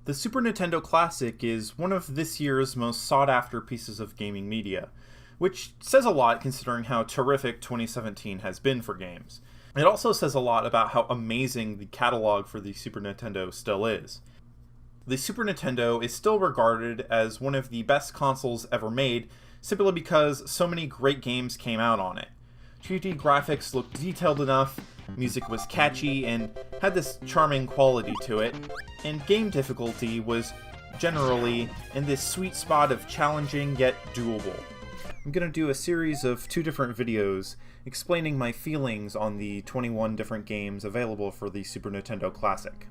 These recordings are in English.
The Super Nintendo Classic is one of this year's most sought-after pieces of gaming media, which says a lot considering how terrific 2017 has been for games. It also says a lot about how amazing the catalog for the Super Nintendo still is. The Super Nintendo is still regarded as one of the best consoles ever made, simply because so many great games came out on it. 2D graphics looked detailed enough, music was catchy and had this charming quality to it, and game difficulty was generally in this sweet spot of challenging yet doable. I'm going to do a series of 2 different videos explaining my feelings on the 21 different games available for the Super Nintendo Classic.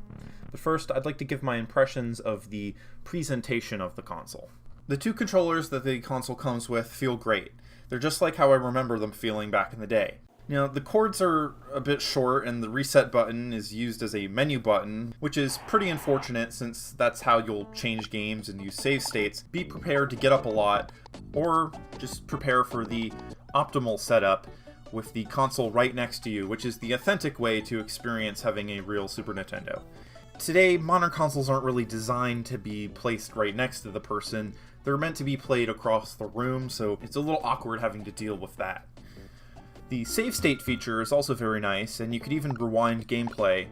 But first, I'd like to give my impressions of the presentation of the console. The 2 controllers that the console comes with feel great. They're just like how I remember them feeling back in the day. Now, the cords are a bit short and the reset button is used as a menu button, which is pretty unfortunate since that's how you'll change games and use save states. Be prepared to get up a lot, or just prepare for the optimal setup with the console right next to you, which is the authentic way to experience having a real Super Nintendo. Today, modern consoles aren't really designed to be placed right next to the person. They're meant to be played across the room, so it's a little awkward having to deal with that. The save state feature is also very nice, and you could even rewind gameplay.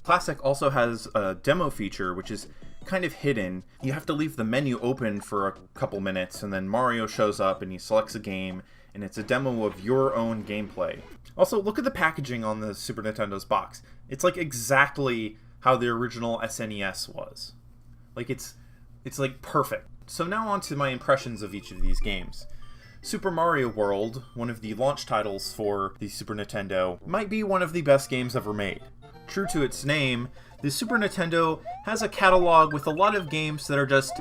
Classic also has a demo feature, which is kind of hidden. You have to leave the menu open for a couple minutes, and then Mario shows up and he selects a game, and it's a demo of your own gameplay. Also, look at the packaging on the Super Nintendo's box. It's like exactly how the original SNES was. Like, it's like perfect. So now on to my impressions of each of these games. Super Mario World, one of the launch titles for the Super Nintendo, might be one of the best games ever made. True to its name, the Super Nintendo has a catalog with a lot of games that are just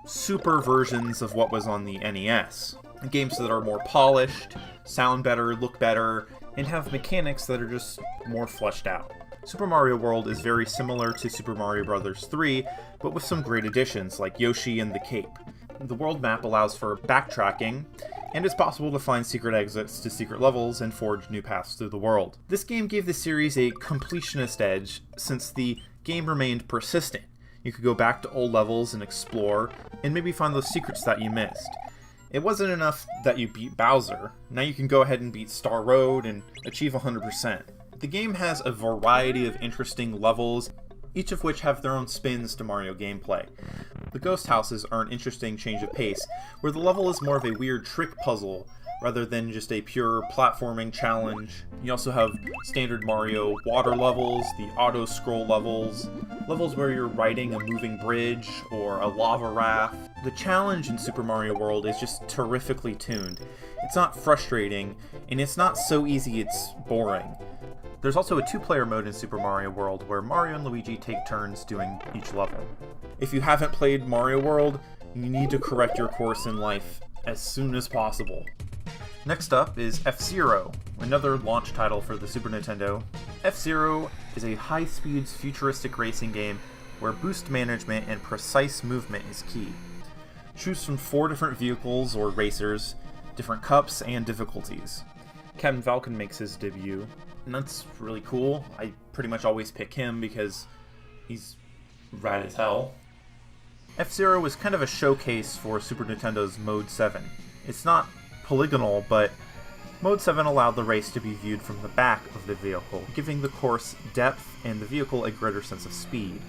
super versions of what was on the NES. Games that are more polished, sound better, look better, and have mechanics that are just more fleshed out. Super Mario World is very similar to Super Mario Bros. 3, but with some great additions like Yoshi and the Cape. The world map allows for backtracking, and it's possible to find secret exits to secret levels and forge new paths through the world. This game gave the series a completionist edge since the game remained persistent. You could go back to old levels and explore, and maybe find those secrets that you missed. It wasn't enough that you beat Bowser. Now you can go ahead and beat Star Road and achieve 100%. The game has a variety of interesting levels, each of which have their own spins to Mario gameplay. The ghost houses are an interesting change of pace, where the level is more of a weird trick puzzle rather than just a pure platforming challenge. You also have standard Mario water levels, the auto-scroll levels, levels where you're riding a moving bridge or a lava raft. The challenge in Super Mario World is just terrifically tuned. It's not frustrating, and it's not so easy it's boring. There's also a 2-player mode in Super Mario World where Mario and Luigi take turns doing each level. If you haven't played Mario World, you need to correct your course in life as soon as possible. Next up is F-Zero, another launch title for the Super Nintendo. F-Zero is a high-speed futuristic racing game where boost management and precise movement is key. Choose from 4 different vehicles or racers, different cups, and difficulties. Captain Falcon makes his debut, and that's really cool. I pretty much always pick him because he's rad as hell. F-Zero was kind of a showcase for Super Nintendo's Mode 7. It's not polygonal, but Mode 7 allowed the race to be viewed from the back of the vehicle, giving the course depth and the vehicle a greater sense of speed.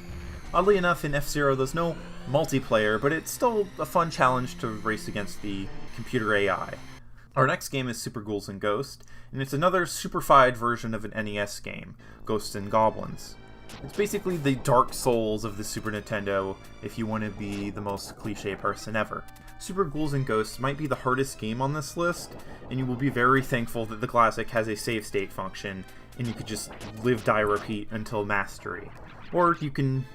Oddly enough, in F-Zero there's no multiplayer, but it's still a fun challenge to race against the computer AI. Our next game is Super Ghouls and Ghosts, and it's another superfied version of an NES game, Ghosts and Goblins. It's basically the Dark Souls of the Super Nintendo, if you want to be the most cliche person ever. Super Ghouls and Ghosts might be the hardest game on this list, and you will be very thankful that the Classic has a save state function, and you could just live, die, repeat until mastery. Or you can,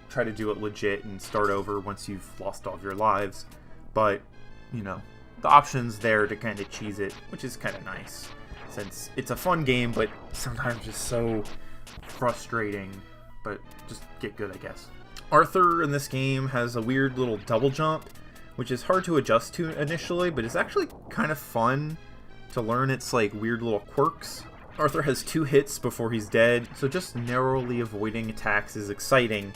try to do it legit and start over once you've lost all of your lives, but, the option's there to kind of cheese it, which is kind of nice, since it's a fun game, but sometimes just so frustrating, but just get good, I guess. Arthur in this game has a weird little double jump, which is hard to adjust to initially, but it's actually kind of fun to learn its weird little quirks. Arthur has 2 hits before he's dead, so just narrowly avoiding attacks is exciting,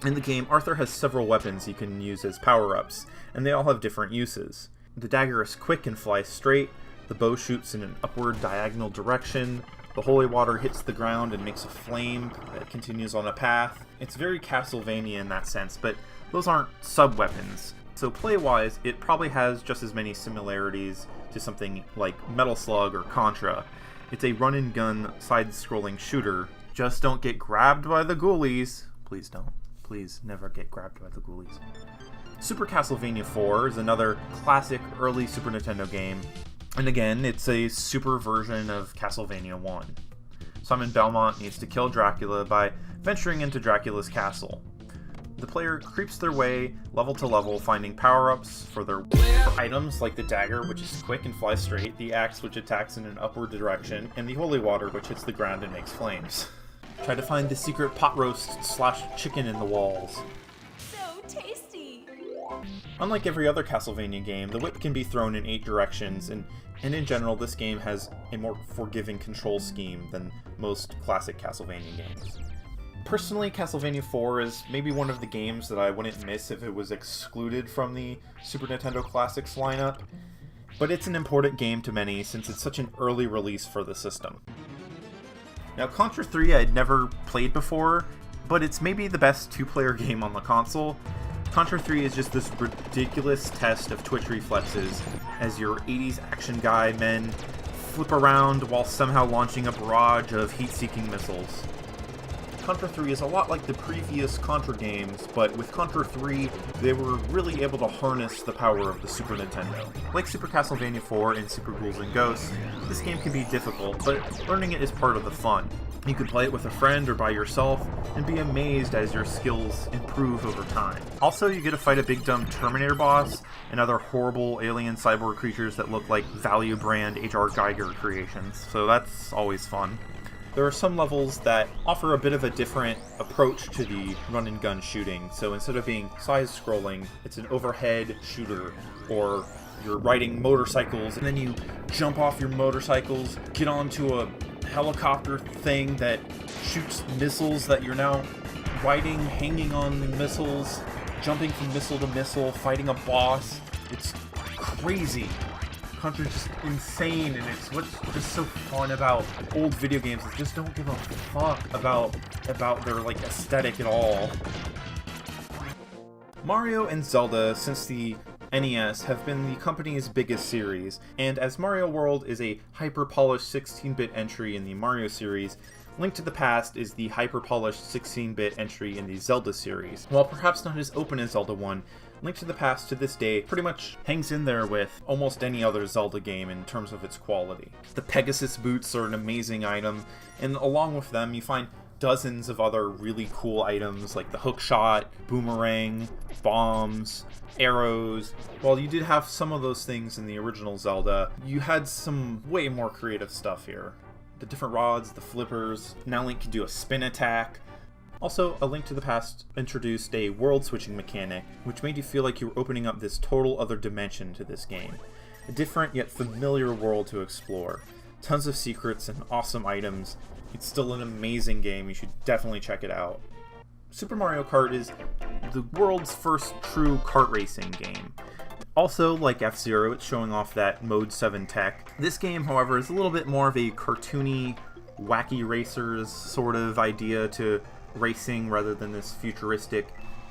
In the game, Arthur has several weapons you can use as power-ups, and they all have different uses. The dagger is quick and flies straight, the bow shoots in an upward diagonal direction, the holy water hits the ground and makes a flame that continues on a path. It's very Castlevania in that sense, but those aren't sub-weapons. So play-wise, it probably has just as many similarities to something like Metal Slug or Contra. It's a run-and-gun, side-scrolling shooter. Just don't get grabbed by the ghoulies. Please don't. Please never get grabbed by the ghoulies. Super Castlevania 4 is another classic early Super Nintendo game. And again, it's a super version of Castlevania 1. Simon Belmont needs to kill Dracula by venturing into Dracula's castle. The player creeps their way level to level, finding power-ups for their items like the dagger, which is quick and flies straight, the axe, which attacks in an upward direction, and the holy water, which hits the ground and makes flames. Try to find the secret pot roast / chicken in the walls. So tasty! Unlike every other Castlevania game, the whip can be thrown in 8 directions, and in general, this game has a more forgiving control scheme than most classic Castlevania games. Personally, Castlevania 4 is maybe one of the games that I wouldn't miss if it was excluded from the Super Nintendo Classics lineup, but it's an important game to many since it's such an early release for the system. Now, Contra 3 I'd never played before, but it's maybe the best 2-player game on the console. Contra 3 is just this ridiculous test of twitch reflexes as your 80s action guy men flip around while somehow launching a barrage of heat-seeking missiles. Contra 3 is a lot like the previous Contra games, but with Contra 3, they were really able to harness the power of the Super Nintendo. Like Super Castlevania 4 and Super Ghouls and Ghosts, this game can be difficult, but learning it is part of the fun. You can play it with a friend or by yourself, and be amazed as your skills improve over time. Also, you get to fight a big dumb Terminator boss, and other horrible alien cyborg creatures that look like value brand H.R. Geiger creations, so that's always fun. There are some levels that offer a bit of a different approach to the run-and-gun shooting, so instead of being side-scrolling, it's an overhead shooter, or you're riding motorcycles, and then you jump off your motorcycles, get onto a helicopter thing that shoots missiles that you're now riding, hanging on the missiles, jumping from missile to missile, fighting a boss. It's crazy. Contra is just insane, and it's what's just so fun about old video games is just don't give a fuck about their like aesthetic at all. Mario and Zelda, since the NES, have been the company's biggest series, and as Mario World is a hyper-polished 16-bit entry in the Mario series, Link to the Past is the hyper-polished 16-bit entry in the Zelda series. While perhaps not as open as Zelda 1, Link to the Past to this day pretty much hangs in there with almost any other Zelda game in terms of its quality. The Pegasus boots are an amazing item, and along with them you find dozens of other really cool items like the hookshot, boomerang, bombs, arrows. While you did have some of those things in the original Zelda, you had some way more creative stuff here. The different rods, the flippers, now Link can do a spin attack. Also, A Link to the Past introduced a world-switching mechanic, which made you feel like you were opening up this total other dimension to this game. A different yet familiar world to explore. Tons of secrets and awesome items. It's still an amazing game, you should definitely check it out. Super Mario Kart is the world's first true kart racing game. Also, like F-Zero, it's showing off that Mode 7 tech. This game, however, is a little bit more of a cartoony, wacky racers sort of idea to racing rather than this futuristic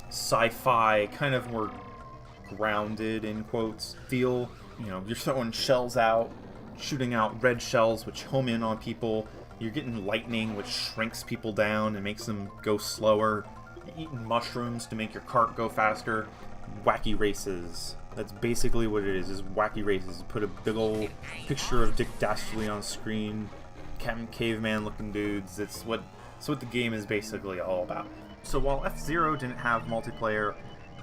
sci-fi kind of more grounded in quotes feel. You know, you're throwing shells out, shooting out red shells which home in on people. You're getting lightning which shrinks people down and makes them go slower. You're eating mushrooms to make your cart go faster. Wacky races. That's basically what it is wacky races. You put a big old picture of Dick Dastardly on screen, Captain Caveman looking dudes. It's what the game is basically all about. So while F-Zero didn't have multiplayer,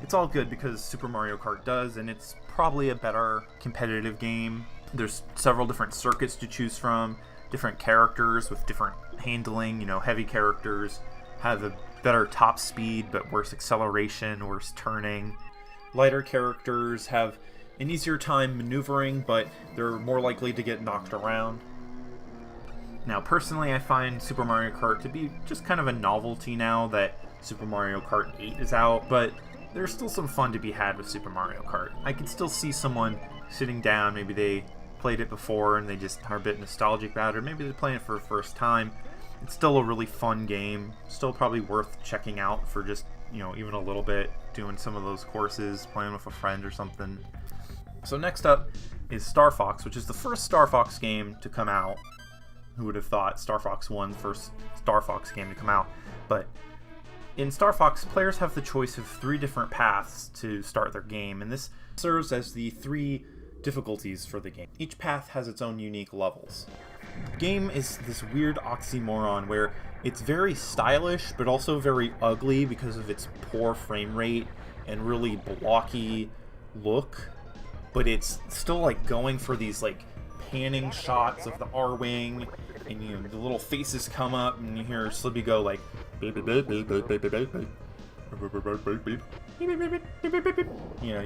it's all good because Super Mario Kart does, and it's probably a better competitive game. There's several different circuits to choose from, different characters with different handling. You know, heavy characters have a better top speed but worse acceleration, worse turning. Lighter characters have an easier time maneuvering, but they're more likely to get knocked around. Now, personally, I find Super Mario Kart to be just kind of a novelty now that Super Mario Kart 8 is out, but there's still some fun to be had with Super Mario Kart. I can still see someone sitting down, maybe they played it before and they just are a bit nostalgic about it, or maybe they're playing it for the first time. It's still a really fun game, still probably worth checking out for just, even a little bit, doing some of those courses, playing with a friend or something. So next up is Star Fox, which is the first Star Fox game to come out. Who would have thought Star Fox 1, first Star Fox game to come out? But in Star Fox, players have the choice of 3 different paths to start their game, and this serves as the 3 difficulties for the game. Each path has its own unique levels. The game is this weird oxymoron where it's very stylish, but also very ugly because of its poor frame rate and really blocky look. But it's still like going for these like panning shots of the R-Wing, and the little faces come up, and you hear Slippy go like, you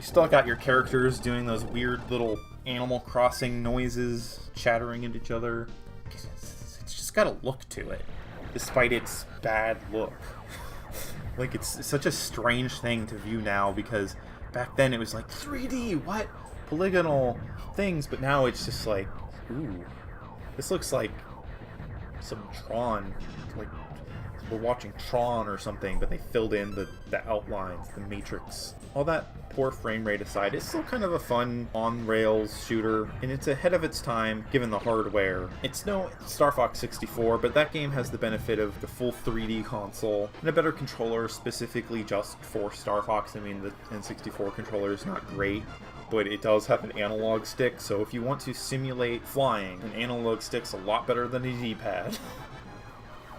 still got your characters doing those weird little Animal Crossing noises, chattering at each other. It's just got a look to it, despite its bad look. Like, it's such a strange thing to view now, because back then it was like 3D, what? Polygonal things, but now it's just like, ooh, this looks like some Tron, like we're watching Tron or something, but they filled in the outlines, the matrix. All that poor frame rate aside, it's still kind of a fun on-rails shooter, and it's ahead of its time given the hardware. It's no Star Fox 64, but that game has the benefit of the full 3D console and a better controller specifically just for Star Fox. I mean, the N64 controller is not great, but it does have an analog stick, so if you want to simulate flying, an analog stick's a lot better than a D-pad.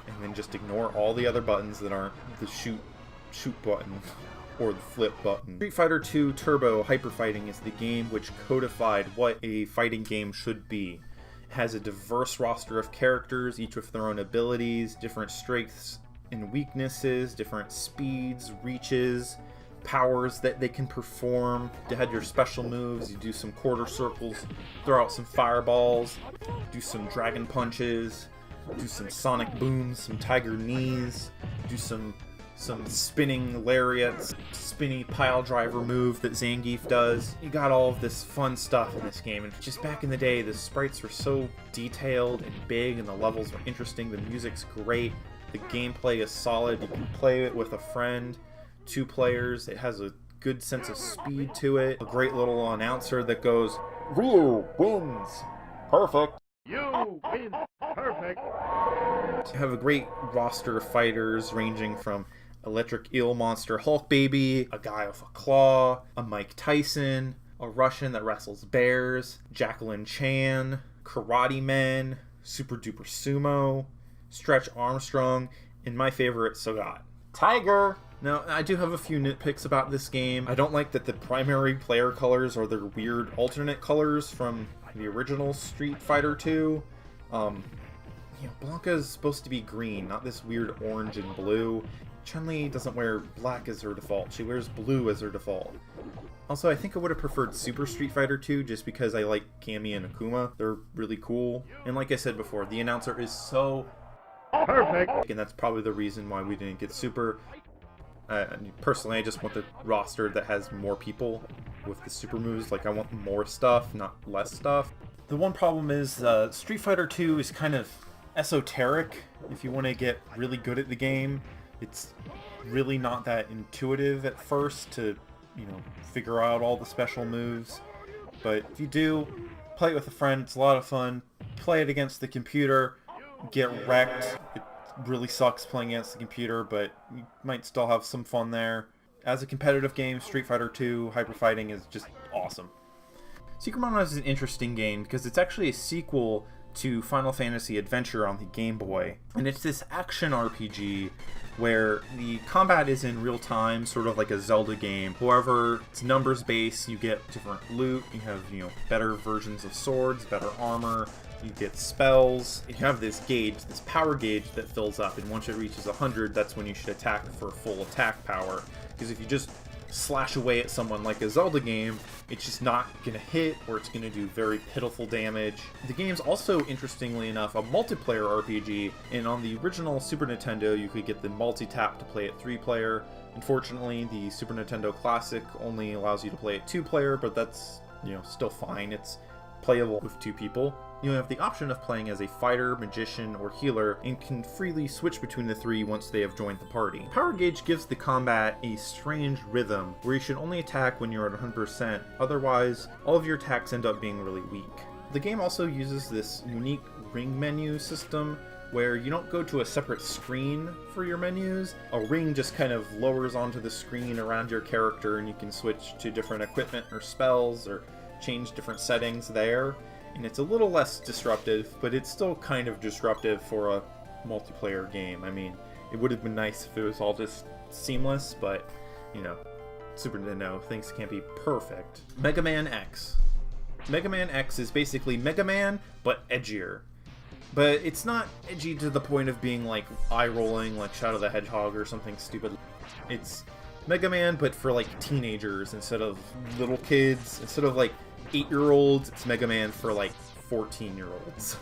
And then just ignore all the other buttons that aren't the shoot button or the flip button. Street Fighter II Turbo Hyper Fighting is the game which codified what a fighting game should be. It has a diverse roster of characters, each with their own abilities, different strengths and weaknesses, different speeds, reaches, powers that they can perform. You had your special moves, you do some quarter circles, throw out some fireballs, do some dragon punches, do some sonic booms, some tiger knees, do some spinning lariats, spinny pile driver move that Zangief does. You got all of this fun stuff in this game, and just back in the day, the sprites were so detailed and big, and the levels were interesting, the music's great, the gameplay is solid, you can play it with a friend, 2 players, it has a good sense of speed to it, a great little announcer that goes, "Ryu wins! Perfect! You win! Perfect!" You have a great roster of fighters ranging from Electric Eel Monster Hulk Baby, a guy with a claw, a Mike Tyson, a Russian that wrestles bears, Jacqueline Chan, Karate Men, Super Duper Sumo, Stretch Armstrong, and my favorite, Sagat. Tiger! Now, I do have a few nitpicks about this game. I don't like that the primary player colors are their weird alternate colors from the original Street Fighter II. Blanca's supposed to be green, not this weird orange and blue. Chun-Li doesn't wear black as her default, she wears blue as her default. Also, I think I would have preferred Super Street Fighter 2 just because I like Cammy and Akuma. They're really cool. And like I said before, the announcer is so perfect, and that's probably the reason why we didn't get Super. Personally, I just want the roster that has more people with the super moves. Like, I want more stuff, not less stuff. The one problem is Street Fighter 2 is kind of esoteric. If you want to get really good at the game, it's really not that intuitive at first to, figure out all the special moves. But if you do, play it with a friend, it's a lot of fun. Play it against the computer, get wrecked. It really sucks playing against the computer, but you might still have some fun there. As a competitive game, Street Fighter 2 Hyper Fighting is just awesome. Secret Mana is an interesting game because it's actually a sequel to Final Fantasy Adventure on the Game Boy. And it's this action RPG where the combat is in real time, sort of like a Zelda game. However, it's numbers based, you get different loot, you have, better versions of swords, better armor, you get spells. You have this gauge, this power gauge that fills up, and once it reaches 100, that's when you should attack for full attack power. Because if you just slash away at someone like a Zelda game, it's just not gonna hit, or it's gonna do very pitiful damage. The game's also, interestingly enough, a multiplayer RPG, and on the original Super Nintendo you could get the multi-tap to play it 3-player. Unfortunately, the Super Nintendo Classic only allows you to play it 2-player, but that's, still fine. It's playable with 2 people. You have the option of playing as a fighter, magician, or healer, and can freely switch between the 3 once they have joined the party. Power Gauge gives the combat a strange rhythm, where you should only attack when you're at 100%, otherwise all of your attacks end up being really weak. The game also uses this unique ring menu system, where you don't go to a separate screen for your menus. A ring just kind of lowers onto the screen around your character, and you can switch to different equipment or spells, or change different settings there. And it's a little less disruptive, but it's still kind of disruptive for a multiplayer game. I mean, it would have been nice if it was all just seamless, but, Super Nintendo, things can't be perfect. Megaman X. Megaman X is basically Mega Man, but edgier. But it's not edgy to the point of being, like, eye-rolling, like Shadow the Hedgehog or something stupid. It's Mega Man, but for, like, teenagers instead of little kids. Instead of, like, 8-year-olds, it's Mega Man for like 14-year-olds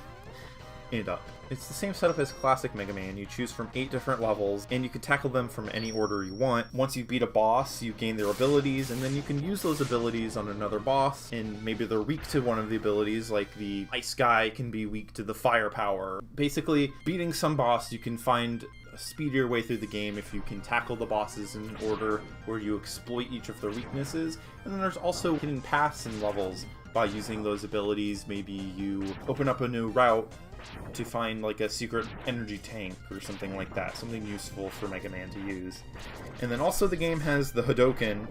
and up. It's the same setup as classic Mega Man. You choose from 8 different levels, and you can tackle them from any order you want. Once you beat a boss, you gain their abilities, and then you can use those abilities on another boss, and maybe they're weak to one of the abilities, like the ice guy can be weak to the fire power. Basically, beating some boss, you can find a speedier way through the game if you can tackle the bosses in an order where you exploit each of their weaknesses. And then there's also getting paths in levels by using those abilities. Maybe you open up a new route to find like a secret energy tank or something like that, something useful for Mega Man to use. And then also the game has the Hadoken.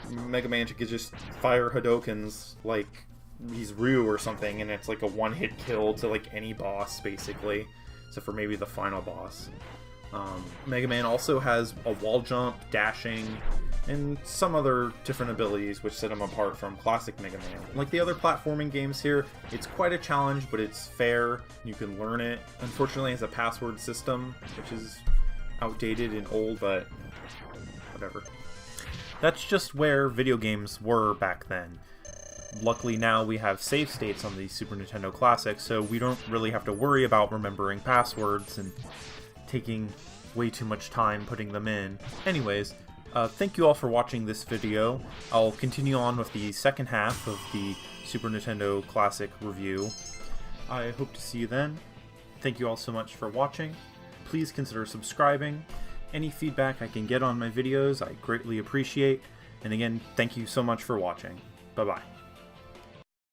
Mega Man could just fire Hadokens like he's Ryu or something, and it's like a one-hit kill to like any boss basically, except for maybe the final boss. Mega Man also has a wall jump, dashing, and some other different abilities which set him apart from classic Mega Man. Like the other platforming games here, it's quite a challenge, but it's fair. You can learn it. Unfortunately, it has a password system, which is outdated and old, but whatever. That's just where video games were back then. Luckily now we have save states on the Super Nintendo Classic, so we don't really have to worry about remembering passwords and taking way too much time putting them in. Anyways, thank you all for watching this video. I'll continue on with the second half of the Super Nintendo Classic review. I hope to see you then. Thank you all so much for watching. Please consider subscribing. Any feedback I can get on my videos I greatly appreciate. And again, thank you so much for watching. Bye-bye.